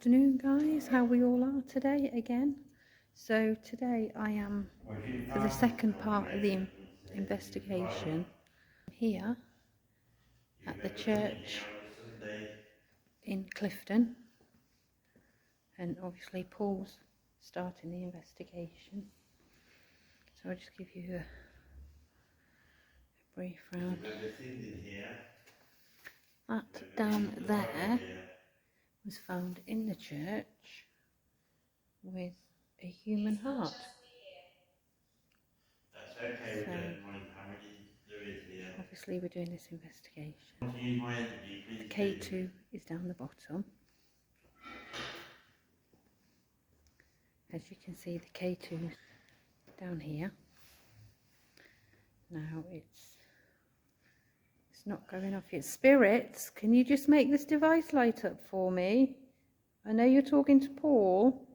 afternoon, guys. How we all are today again. So today I am for the second part of the investigation here at the church in Clifton, and obviously Paul's starting the investigation. So I'll just give you a brief round. That down there was found in the church with a human heart. That's okay, we don't mind how many there is here. Obviously we're doing this investigation. To use my energy, please. The K2 is down the bottom. As you can see, the K2 is down here. Now it's not going off yet. Spirits, can you just make this device light up for me? I know you're talking to Paul,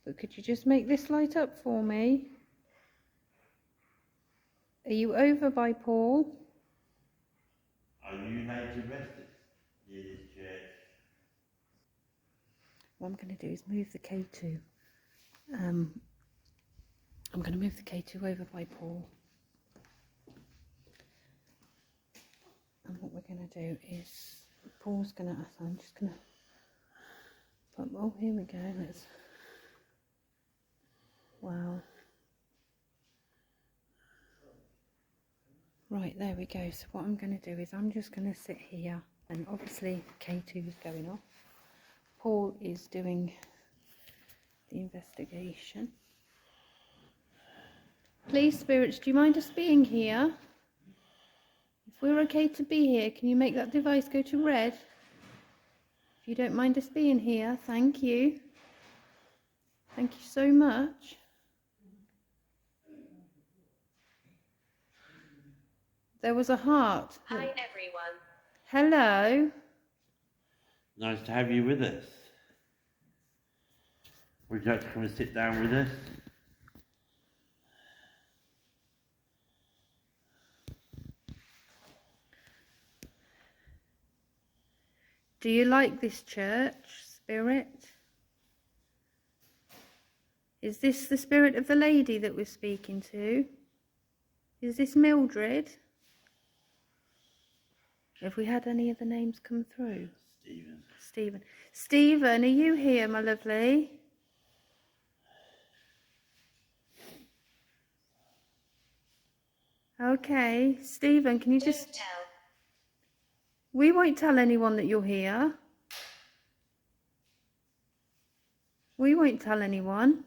but could you just make this light up for me? Are you over by Paul? Are you laid to rest near this church? What I'm going to do is move the K2. I'm going to move the K2 over by Paul. And what we're going to do is, Paul's going to, I'm just going to put, oh, here we go. Wow. Right, there we go. So what I'm going to do is I'm just going to sit here, and obviously K2 is going off. Paul is doing the investigation. Please, spirits, do you mind us being here? If we're okay to be here, can you make that device go to red? If you don't mind us being here, thank you. Thank you so much. There was a heart. Hi, everyone. Hello. Nice to have you with us. Would you like to come and sit down with us? Do you like this church, spirit? Is this the spirit of the lady that we're speaking to? Is this Mildred? Have we had any other names come through? Stephen. Stephen, are you here, my lovely? Okay. Stephen, can you just... Don't tell. We won't tell anyone that you're here. We won't tell anyone.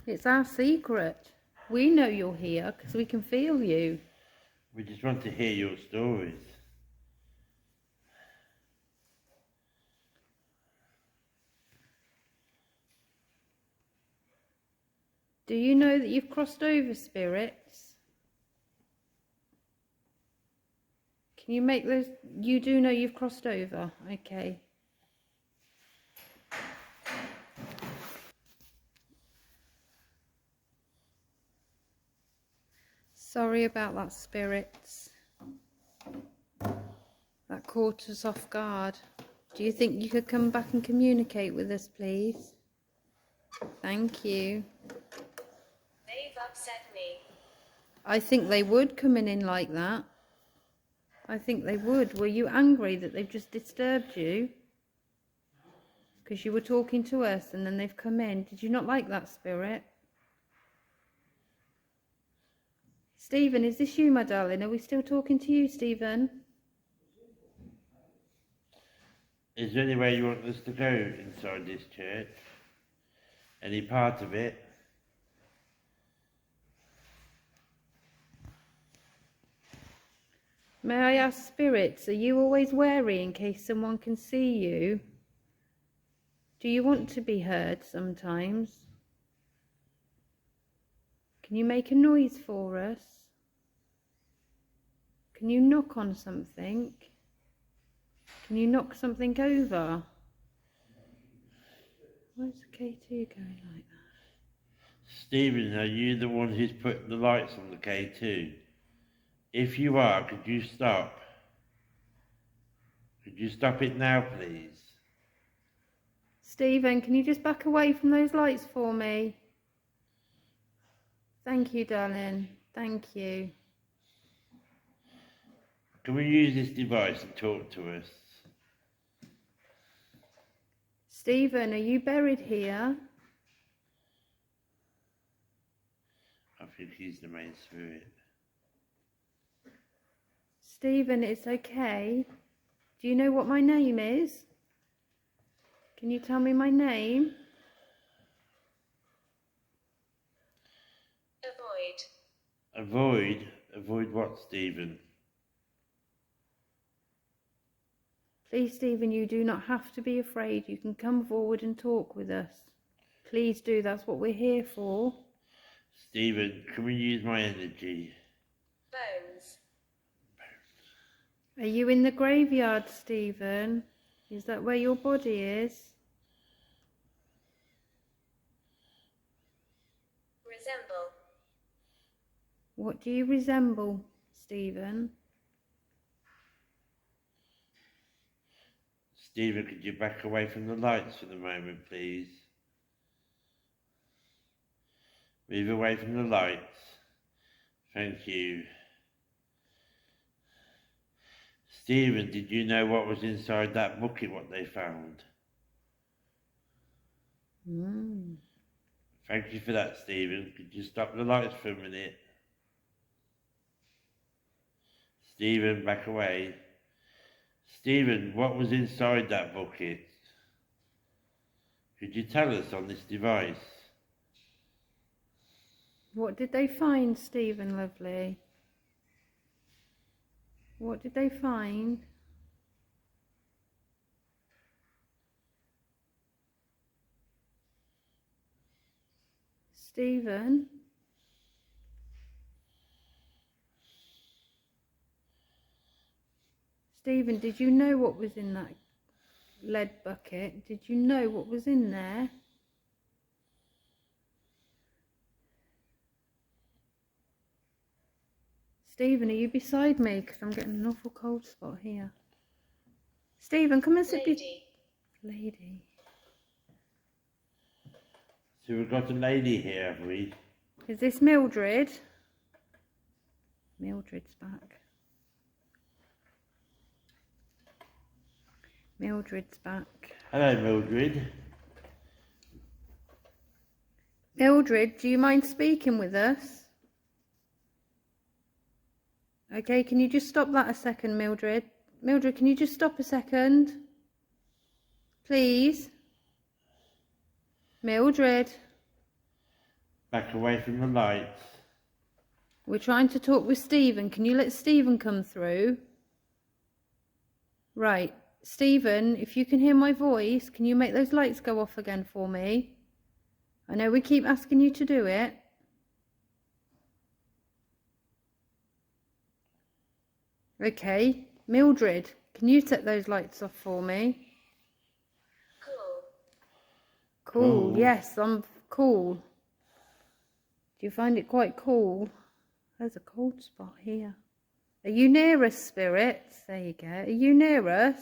It's our secret. We know you're here because we can feel you. We just want to hear your stories. Do you know that you've crossed over, spirits? Can you make those... You do know you've crossed over. Okay. Sorry about that, spirits. That caught us off guard. Do you think you could come back and communicate with us, please? Thank you. They've upset me. I think they would coming in like that. I think they would. Were you angry that they've just disturbed you? Because you were talking to us and then they've come in. Did you not like that, spirit? Stephen, is this you, my darling? Are we still talking to you, Stephen? Is there any way you want us to go inside this church? Any part of it? May I ask, spirits, are you always wary in case someone can see you? Do you want to be heard sometimes? Can you make a noise for us? Can you knock on something? Can you knock something over? Where's the K2 going like that? Stephen, are you the one who's put the lights on the K2? If you are, could you stop? Could you stop it now, please? Stephen, can you just back away from those lights for me? Thank you, darling. Thank you. Can we use this device and talk to us? Stephen, are you buried here? I think he's the main spirit. Stephen, it's okay. Do you know what my name is? Can you tell me my name? Avoid. Avoid? Avoid what, Stephen? Please, Stephen, you do not have to be afraid. You can come forward and talk with us. Please do. That's what we're here for. Stephen, can we use my energy? Bones. Are you in the graveyard, Stephen? Is that where your body is? Resemble. What do you resemble, Stephen? Stephen, could you back away from the lights for the moment, please? Move away from the lights. Thank you. Stephen, did you know what was inside that bucket, what they found? Thank you for that, Stephen. Could you stop the lights for a minute? Stephen, back away. Stephen, what was inside that bucket? Could you tell us on this device? What did they find, Stephen, lovely? What did they find? Stephen? Stephen, did you know what was in that lead bucket? Did you know what was in there? Stephen, are you beside me? Because I'm getting an awful cold spot here. Stephen, come and sit Lady. Lady. So we've got a lady here, have we? Is this Mildred? Mildred's back. Mildred's back. Hello, Mildred. Mildred, do you mind speaking with us? Okay, can you just stop that a second, Mildred? Mildred, can you just stop a second? Please? Mildred? Back away from the lights. We're trying to talk with Stephen. Can you let Stephen come through? Right. Stephen, if you can hear my voice, can you make those lights go off again for me? I know we keep asking you to do it. Okay. Mildred, can you set those lights off for me? Cool. Cool. Yes, I'm cool. Do you find it quite cool? There's a cold spot here. Are you near us, spirits? There you go. Are you near us?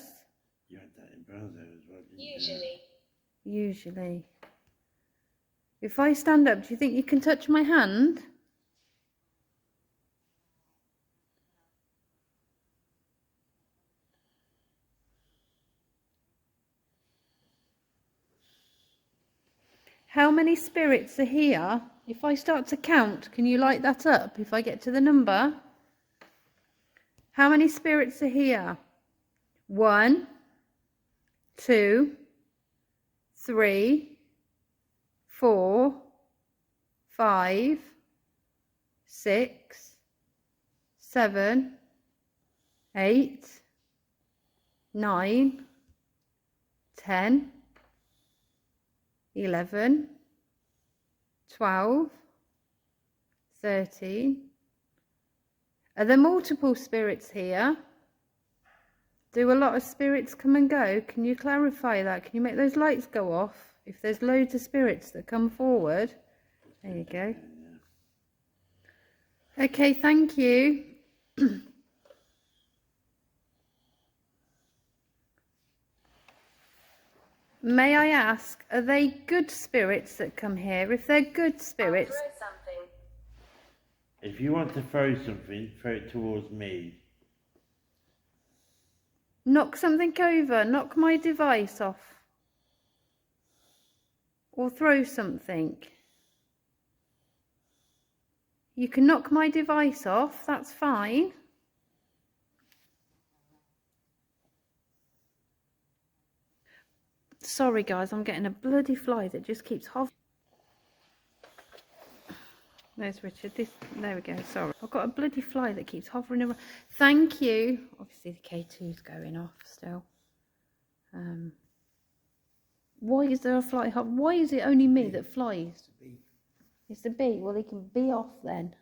You had that in Brazil as well, didn't you? Usually. Usually. If I stand up, do you think you can touch my hand? How many spirits are here? If I start to count, can you light that up if I get to the number? How many spirits are here? 1, 2, 3, 4, 5, 6, 7, 8, 9, 10, 11, 12, 13. Are there multiple spirits here? Do a lot of spirits come and go? Can you clarify that? Can you make those lights go off if there's loads of spirits that come forward? There you go. Okay, thank you. May I ask, are they good spirits that come here? If they're good spirits, Throw something. If you want to throw something, throw it towards me. knock something over, knock my device off. Or throw something. You can knock my device off, that's fine. Sorry guys, I'm getting a bloody fly that just keeps hovering. There's Richard. There we go. Sorry. I've got a bloody fly that keeps hovering around. Thank you. Obviously the K2's going off still. Why is there a fly? Why is it only me that flies? It's the bee. Well, he can be off then.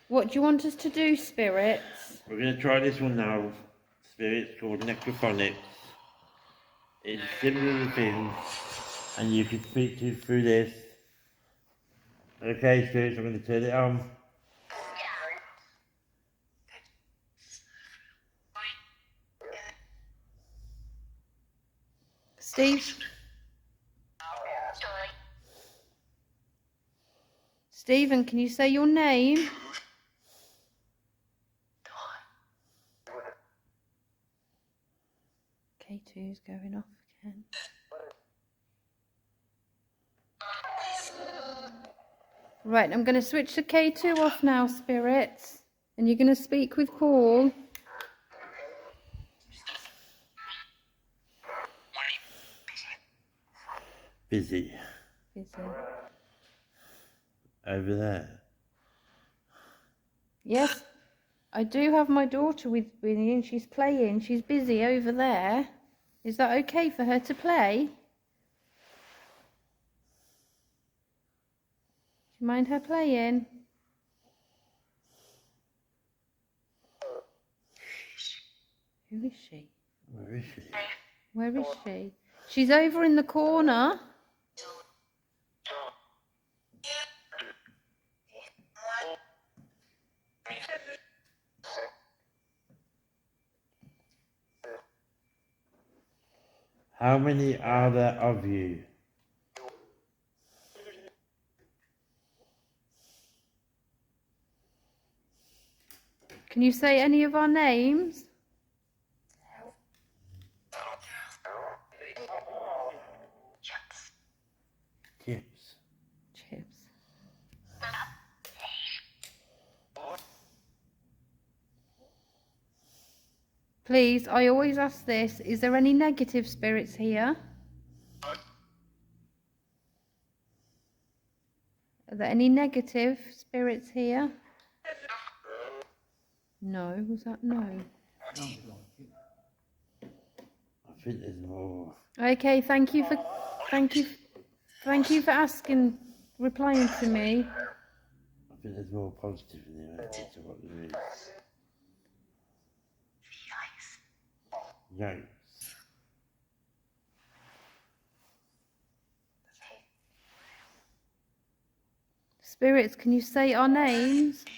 What do you want us to do, spirits? We're going to try this one now. Spirits called necrophonics. It's similar things, and you can speak to through this. Okay, spirits, I'm going to turn it on. Steve? Stephen, can you say your name? K2's going off again. Right, I'm going to switch the K2 off now, spirits. And you're going to speak with Paul. Busy. Busy. Over there. Yes, I do have my daughter with me and she's playing. She's busy over there. Is that okay for her to play? Do you mind her playing? Who is she? Where is she? Where is she? She's over in the corner. How many are there of you? Can you say any of our names? Chips. Chips. Please, I always ask this. Is there any negative spirits here? Are there any negative spirits here? No. Was that no? I think there's more. Okay, thank you for asking, replying to me. I think there's more positive in there to what there is. Yikes. Spirits, can you say our names? Do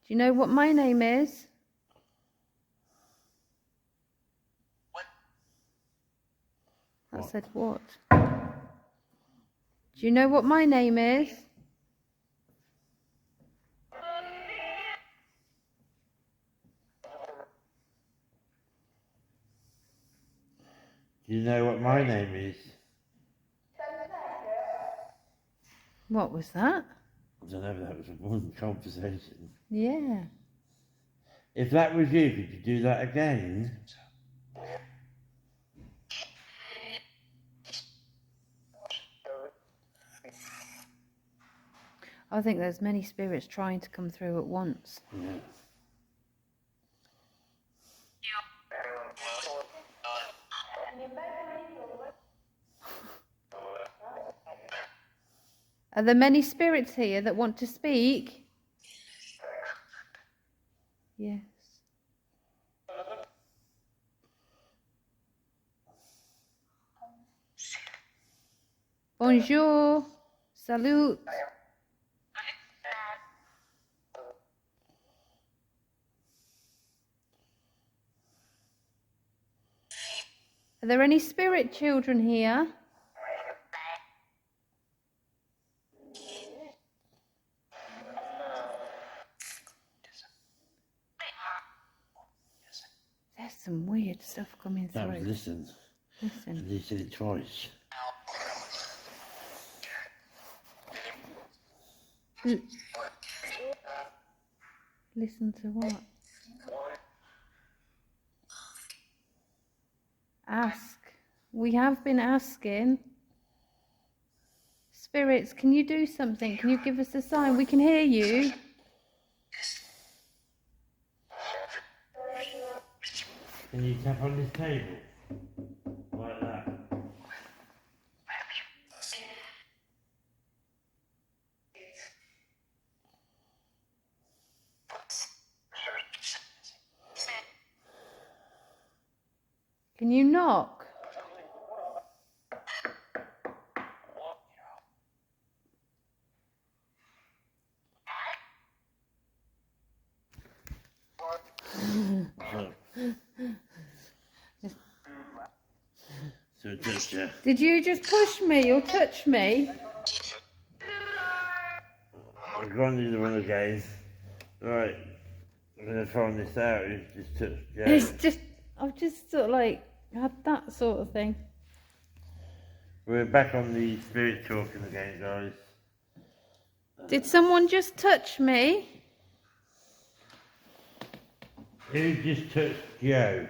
you know what my name is? I said what? Do you know what my name is? Do you know what my name is? What was that? I don't know if that was one conversation. Yeah. If that was you, could you do that again? I think there's many spirits trying to come through at once. Yeah. Are there many spirits here that want to speak? Yes. Bonjour. Salute. Are there any spirit children here? There's some weird stuff coming That was through. listen. Listen. And he said it twice. Listen to what? Ask. We have been asking. Spirits, can you do something? Can you give us a sign? We can hear you. Can you tap on this table? Like that. Can you knock? So just, yeah. Did you just push me or touch me? I've gone to the one again. Right. I'm going to find this out. It's just touched Joe. It's just, I've just sort of like had that sort of thing. We're back on the spirit talking again, guys. Did someone just touch me? Who just touched Joe?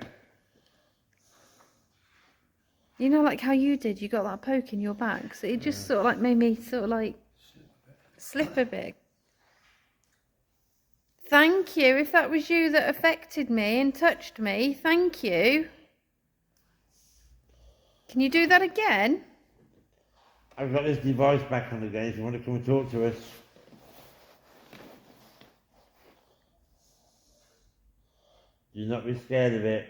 You know, like how you did, you got that poke in your back, so it just sort of like made me sort of like slip a bit. Thank you. If that was you that affected me and touched me, thank you. Can you do that again? I've got this device back on again if you want to come and talk to us. Do not be scared of it.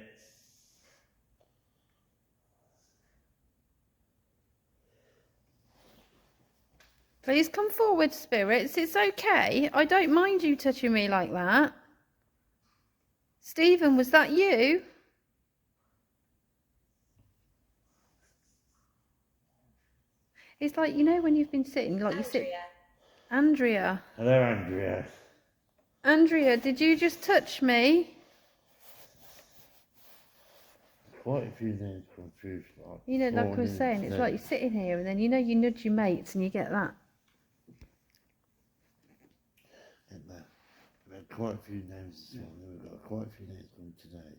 Please come forward, spirits. It's okay. I don't mind you touching me like that. Stephen, was that you? It's like, you know, when you've been sitting, like you sit. Andrea. Hello, Andrea. Andrea, did you just touch me? Quite a few names come through. You know, like I was saying, it's like you're sitting here and then, you know, you nudge your mates and you get that. We've had quite a few names this morning. We've got quite a few names coming today.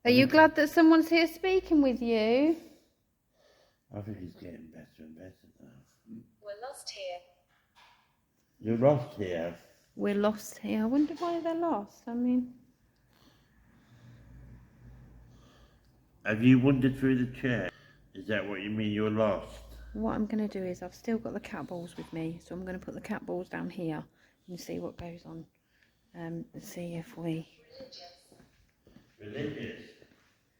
Are you glad that someone's here speaking with you? I think it's getting better and better now. We're lost here. You're lost here. We're lost here. I wonder why they're lost. I mean, Have you wandered through the chair? Is that what you mean? You're lost? what I'm going to do is I've still got the cat balls with me, so I'm going to put the cat balls down here and see what goes on. And see if we... Religious?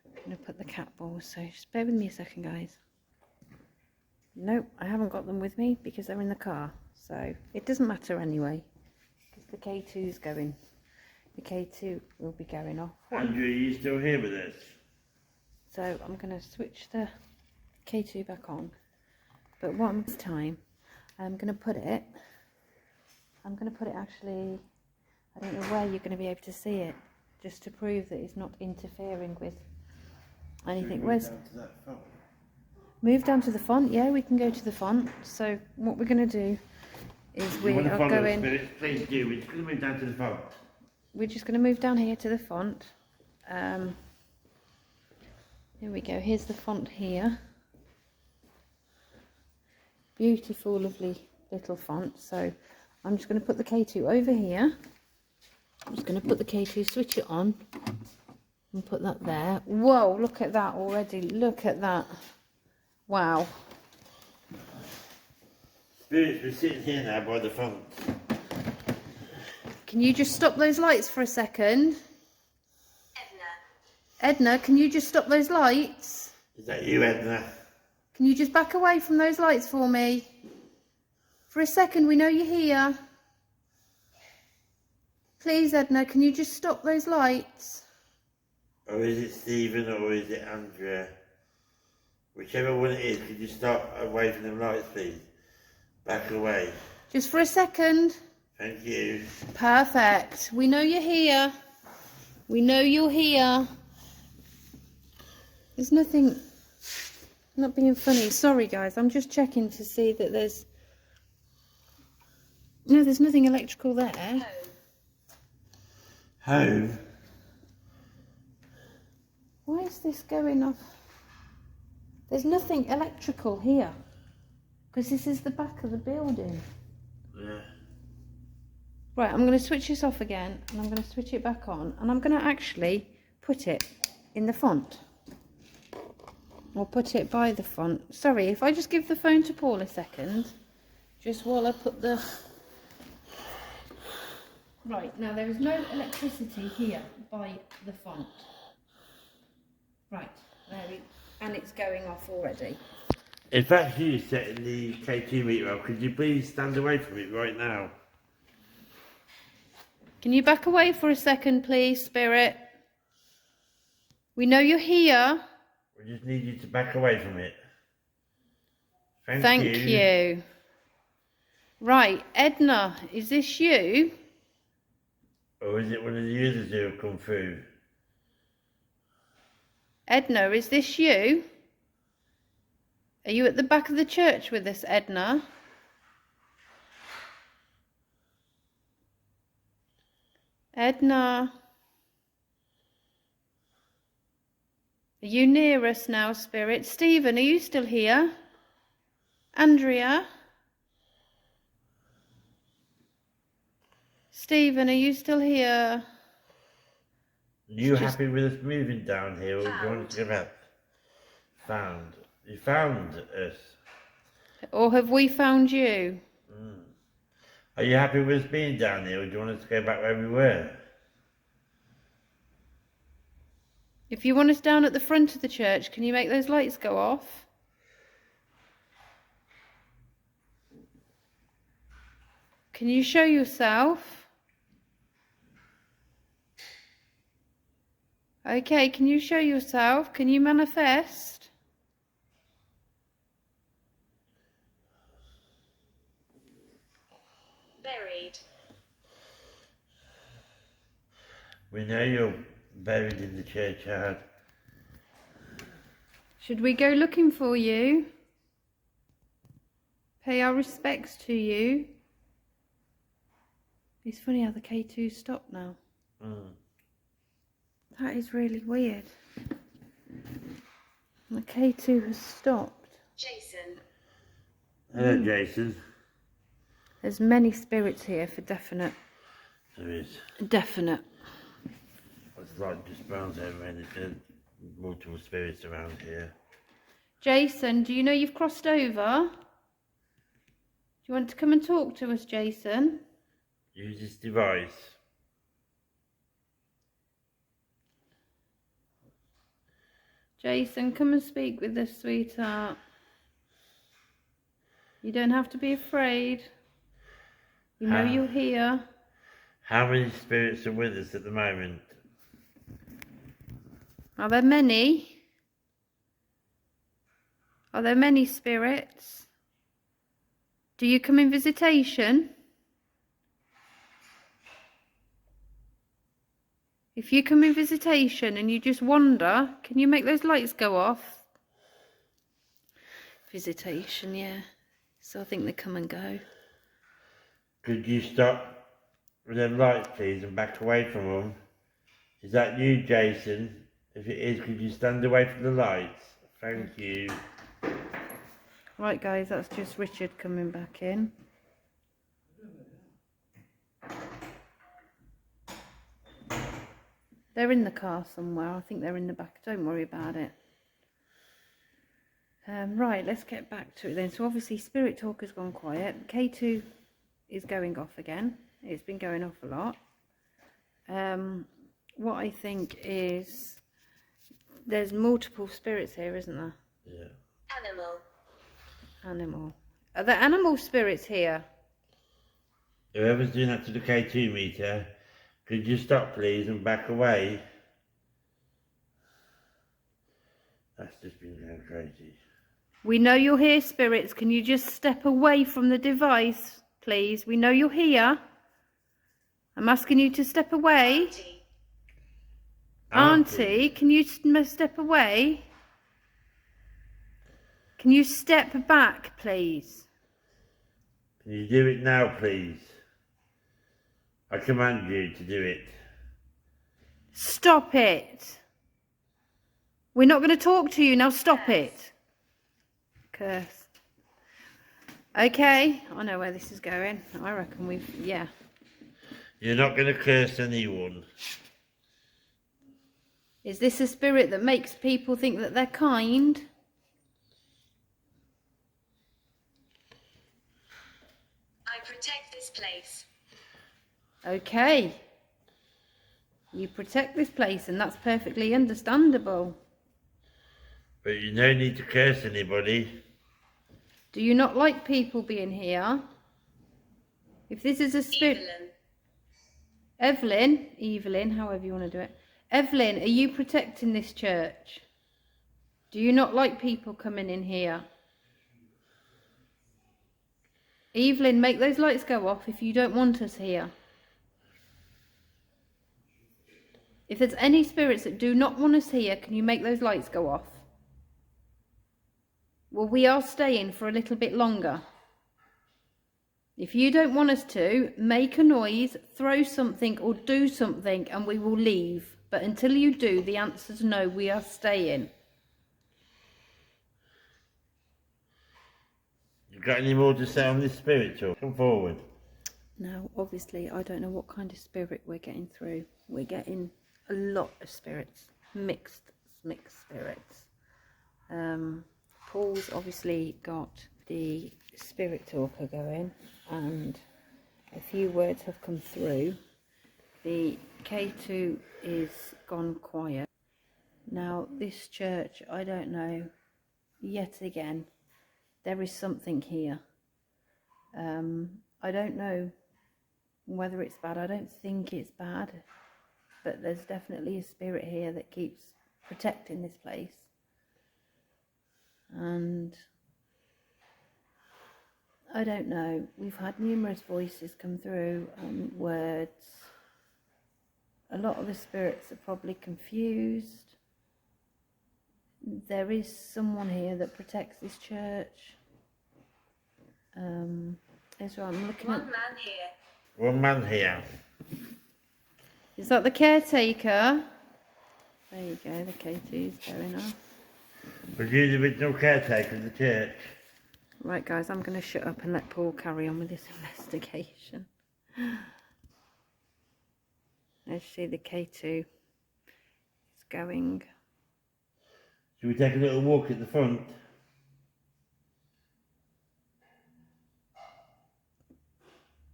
I'm going to put the cat balls, so just bear with me a second, guys. Nope, I haven't got them with me because they're in the car, so it doesn't matter anyway, because the K2's going. The K2 will be going off. Andrew, are you still here with us? So I'm going to switch the K2 back on, but one time I'm going to put it actually, I don't know where you're going to be able to see it, just to prove that it's not interfering with anything. Where's... Down to that phone? Move down to the font, yeah, we can go to the font. So what we're going to do is we are going... Spirits, please do. We're just going to move down to the phone. We're just going to move down here to the font. Here we go, here's the font here. Beautiful, lovely little font. So I'm just going to put the K2 over here. I'm just going to put the K2, switch it on, and put that there. Whoa, look at that already. Look at that. Wow. Spirits, we're sitting here now by the phone. Can you just stop those lights for a second? Edna, can you just stop those lights? Is that you, Edna? Can you just back away from those lights for me? For a second, we know you're here. Please, Edna, can you just stop those lights? Or is it Stephen or is it Andrea? Whichever one it is, could you stop away from the lights, please? Back away. Just for a second. Thank you. Perfect. We know you're here. We know you're here. There's nothing... I'm not being funny. Sorry, guys. I'm just checking to see that there's... No, there's nothing electrical there. Home? Why is this going off? There's nothing electrical here. Because this is the back of the building. Yeah. Right, I'm going to switch this off again. And I'm going to switch it back on. And I'm going to actually put it in the font. Or put it by the font. Sorry, if I just give the phone to Paul a second. Just while I put the... Right, now there is no electricity here by the font. Right, there we... And it's going off already. If that's you setting the K2 meter up, could you please stand away from it right now? Can you back away for a second, please, Spirit? We know you're here. We just need you to back away from it. Thank you. Right, Edna, is this you? Or is it one of the others who have come through? Edna, is this you? Are you at the back of the church with us, Edna? Edna. Are you near us now, Spirit? Stephen, are you still here? Andrea? Stephen, are you still here? Are you happy with us moving down here, or do you want to go back? Found. You found us. Or have we found you? Are you happy with us being down here, or do you want us to go back where we were? If you want us down at the front of the church, can you make those lights go off? Can you show yourself? Okay, can you show yourself? Can you manifest? Buried. We know you're buried in the churchyard. Should we go looking for you? Pay our respects to you? It's funny how the K2 stopped now. That is really weird. The K2 has stopped. Jason. Hello, Jason. There's many spirits here for definite. There is. Definite. It's like just bounce over and there's multiple spirits around here. Jason, do you know you've crossed over? Do you want to come and talk to us, Jason? Use this device. Jason, come and speak with us, sweetheart. You don't have to be afraid. You know you're here. How many spirits are with us at the moment? Are there many? Are there many spirits? Do you come in visitation? If you come in visitation and you just wander, can you make those lights go off? Visitation, yeah. So I think they come and go. Could you stop with them lights, please, and back away from them? Is that you, Jason? If it is, could you stand away from the lights? Thank you. Right, guys, that's just Richard coming back in. They're in the car somewhere. I think they're in the back. Don't worry about it. Right, let's get back to it then. So obviously Spirit Talk has gone quiet. K2 is going off again. It's been going off a lot. What I think is there's multiple spirits here, isn't there? Yeah. Animal. Animal. Are there animal spirits here? Whoever's doing that to the K2 meter, could you stop please and back away? That's just been going crazy. We know you're here, spirits. Can you just step away from the device, please? We know you're here. I'm asking you to step away. Auntie, can you step away? Can you step back, please? Can you do it now, please? I command you to do it. Stop it. We're not going to talk to you. Now stop it. Curse. Okay, I know where this is going. I reckon yeah. You're not going to curse anyone. Is this a spirit that makes people think that they're kind? I protect this place. Okay. You protect this place, and that's perfectly understandable. But you don't need to curse anybody. Do you not like people being here? If this is a spirit... Evelyn, however you want to do it. Evelyn, are you protecting this church? Do you not like people coming in here? Evelyn, make those lights go off if you don't want us here. If there's any spirits that do not want us here, can you make those lights go off? Well, we are staying for a little bit longer. If you don't want us to, make a noise, throw something or do something and we will leave. But until you do, the answer's no, we are staying. You got any more to say on this spiritual? Come forward. Now, obviously, I don't know what kind of spirit we're getting through. We're getting a lot of spirits, mixed spirits. Paul's obviously got the spirit talker going and a few words have come through. The K2 is gone quiet. Now, this church, I don't know, yet again, there is something here. I don't know whether it's bad. I don't think it's bad, but there's definitely a spirit here that keeps protecting this place. And I don't know, we've had numerous voices come through and words. A lot of the spirits are probably confused. There is someone here that protects this church. Ezra, I'm looking at... One man here. One man here. Is that the caretaker? There you go, the K2's going off. Was you the original caretaker of the church? Right guys, I'm going to shut up and let Paul carry on with this investigation. As you see, the K2 is going. Should we take a little walk at the front?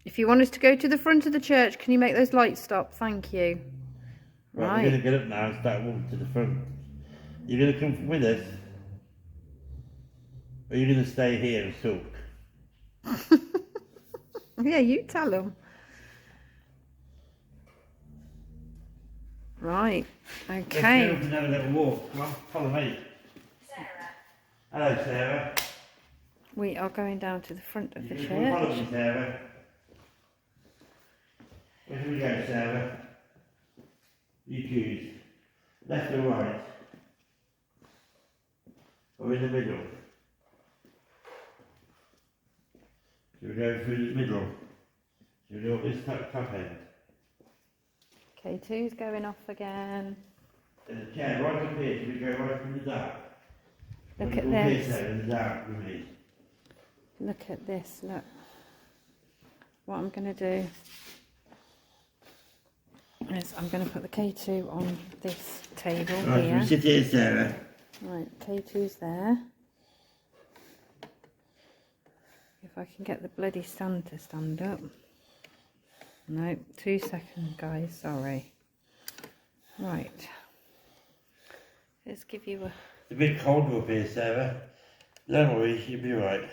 If you want us to go to the front of the church, can you make those lights stop? Thank you. Right, we're going to get up now and start walking to the front. You're going to come with us? Or are you going to stay here and sulk? Yeah, you tell them. Right, okay. Let's go and have a little walk. Come on, follow me. Sarah. Hello, Sarah. We are going down to the front of the You can follow church. me, Sarah. Where do we go, Sarah? You choose. Left or right? Or in the middle? Should we go through the middle? Should we go up this top end? K2's going off again. There's a chair right up here. Should we go right from the dark? Look at We'll be this. there in the dark with me. Look at this, look. What I'm going to do is I'm going to put the K2 on this table Right, here. we sit here, Sarah. Right, K2's there. If I can get the bloody stand to stand up. No, 2 seconds, guys, sorry. Right. Let's give you a... It's a bit cold up here, Sarah. Don't worry, you'll be right.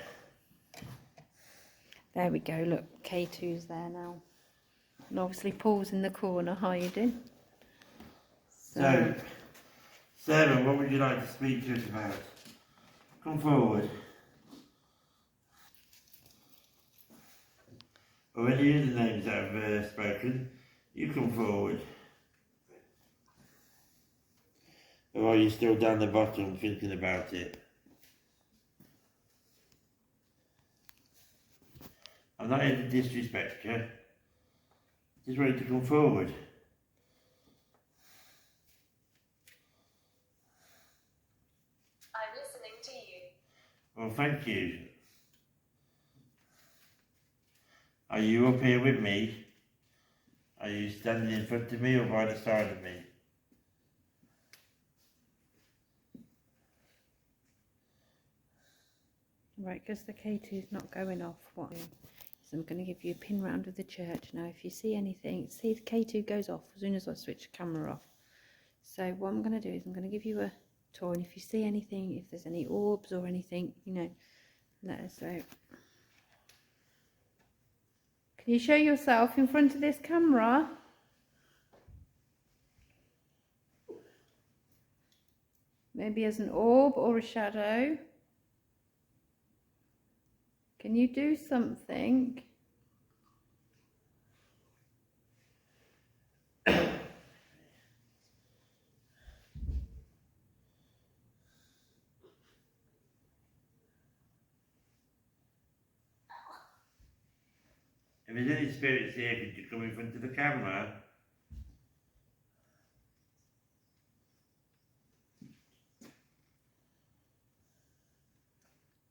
There we go, look, K2's there now. And obviously Paul's in the corner hiding. So, Sarah, what would you like to speak to us about? Come forward. Or any of the names that have spoken, you come forward. Or are you still down the bottom thinking about it? I'm not here to disrespect you. Just ready to come forward. I'm listening to you. Well, thank you. Are you up here with me? Are you standing in front of me or by the side of me? Right, because the K2's not going off, what I do is I'm going to give you a pin round of the church. Now, if you see anything, see if K2 goes off as soon as I switch the camera off. So what I'm going to do is I'm going to give you a tour, and if you see anything, if there's any orbs or anything, you know, let us know. Can you show yourself in front of this camera? Maybe as an orb or a shadow. Can you do something? If there's any spirits here, could you come in front of the camera?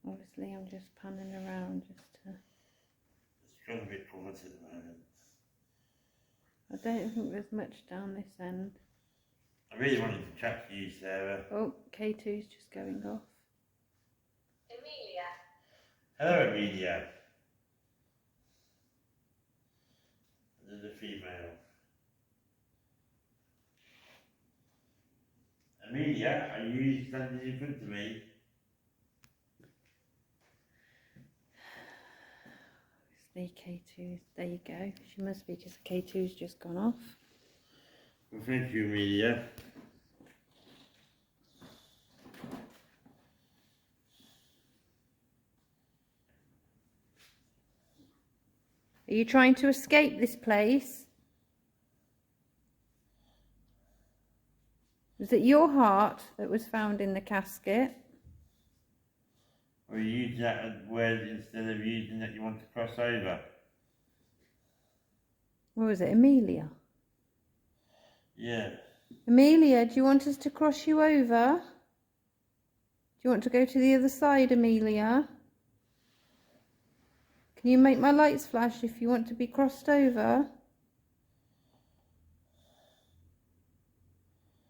Obviously, I'm just panning around just to... It's gone a bit quiet at the moment. I don't think there's much down this end. I really wanted to chat to you, Sarah. Oh, K2's just going off. Amelia. Hello, Amelia. There's a female. Amelia, are you standing in front of me? Obviously, K2's... There you go. She must be because K2's just gone off. Well, thank you, Amelia. Are you trying to escape this place? Was it your heart that was found in the casket? Or you use that word instead of using that you want to cross over? Or was it Amelia? Yeah. Amelia, do you want us to cross you over? Do you want to go to the other side, Amelia? Can you make my lights flash if you want to be crossed over?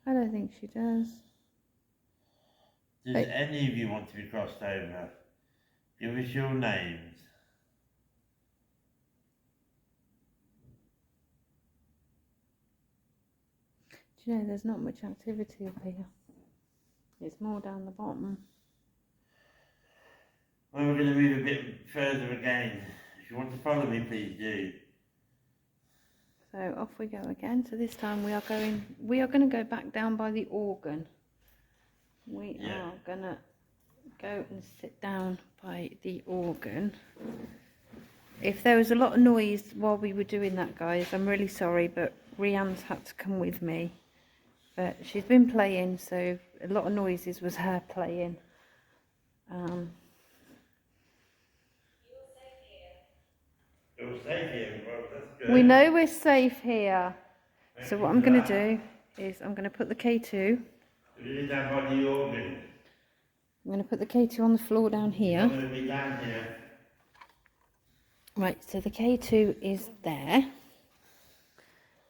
I don't think she does. Does any of you want to be crossed over? Give us your names. Do you know, there's not much activity up here. It's more down the bottom. Well, we're going to move a bit further again. If you want to follow me, please do. So off we go again. So this time we are going to go back down by the organ. We are going to go and sit down by the organ. If there was a lot of noise while we were doing that, guys, I'm really sorry, but Rianne's had to come with me. But she's been playing, so a lot of noises was her playing. You're safe here. Well, that's good. We know we're safe here. So what I'm going to do is I'm going to put the K2. We're down by the organ. I'm going to put the K2 on the floor down here. I'm going to be down here. Right, so the K2 is there.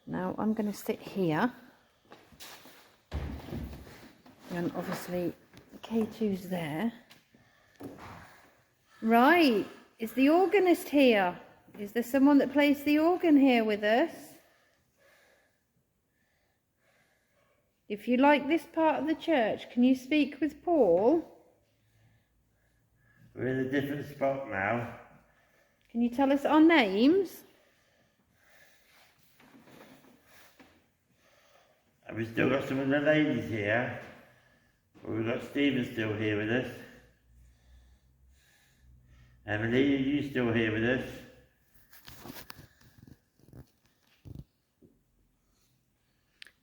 Now I'm going to sit here. And obviously the K2's there. Right, is the organist here? Is there someone that plays the organ here with us? If you like this part of the church, can you speak with Paul? We're in a different spot now. Can you tell us our names? And we've still got some of the ladies here. Well, we've got Stephen still here with us. Emily, are you still here with us?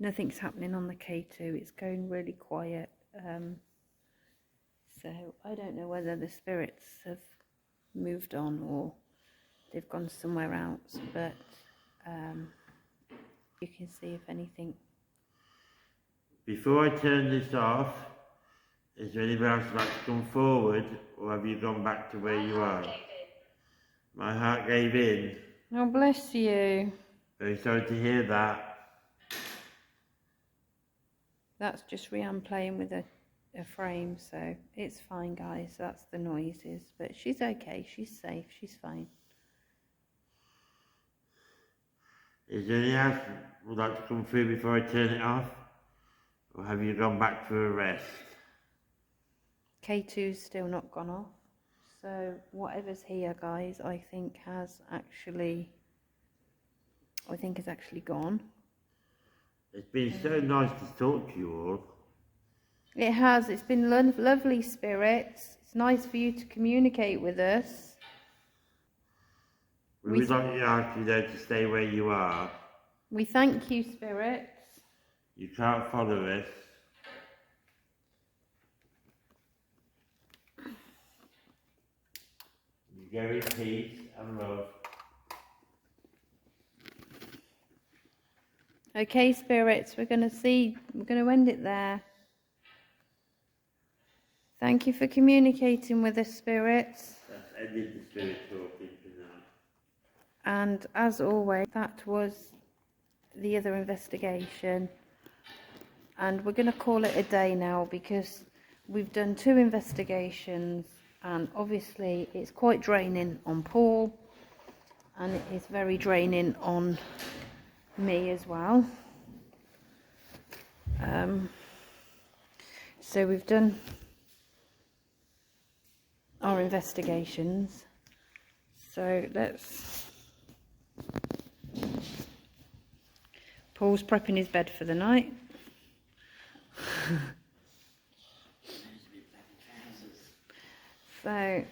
Nothing's happening on the K2. It's going really quiet. So I don't know whether the spirits have moved on or they've gone somewhere else. But you can see if anything. Before I turn this off, is there anyone else like to come forward, or have you gone back to where you are? My heart gave in. Oh, bless you. Very sorry to hear that. That's just Rianne playing with a frame, so it's fine, guys. That's the noises, but she's okay. She's safe. She's fine. Is there anything else would like to come through before I turn it off? Or have you gone back for a rest? K2's still not gone off. So whatever's here, guys, I think has actually gone. It's been so nice to talk to you all. It has. It's been lovely, spirits. It's nice for you to communicate with us. We would like you actually though to stay where you are. We thank you, spirits. You can't follow us. You go in peace and love. Okay, spirits, we're going to end it there. Thank you for communicating with us, spirits. That's ended the spirit talking for now. And as always, that was the other investigation. And we're going to call it a day now because we've done 2 investigations and obviously it's quite draining on Paul and it is very draining on me as well. So we've done our investigations. So Paul's prepping his bed for the night. So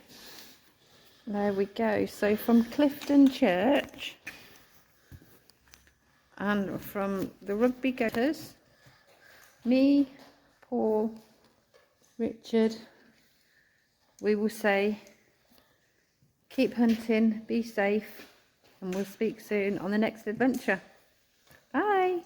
there we go. So from Clifton Church and from the rugby goers, me, Paul, Richard, we will say keep hunting, be safe, and we'll speak soon on the next adventure. Bye.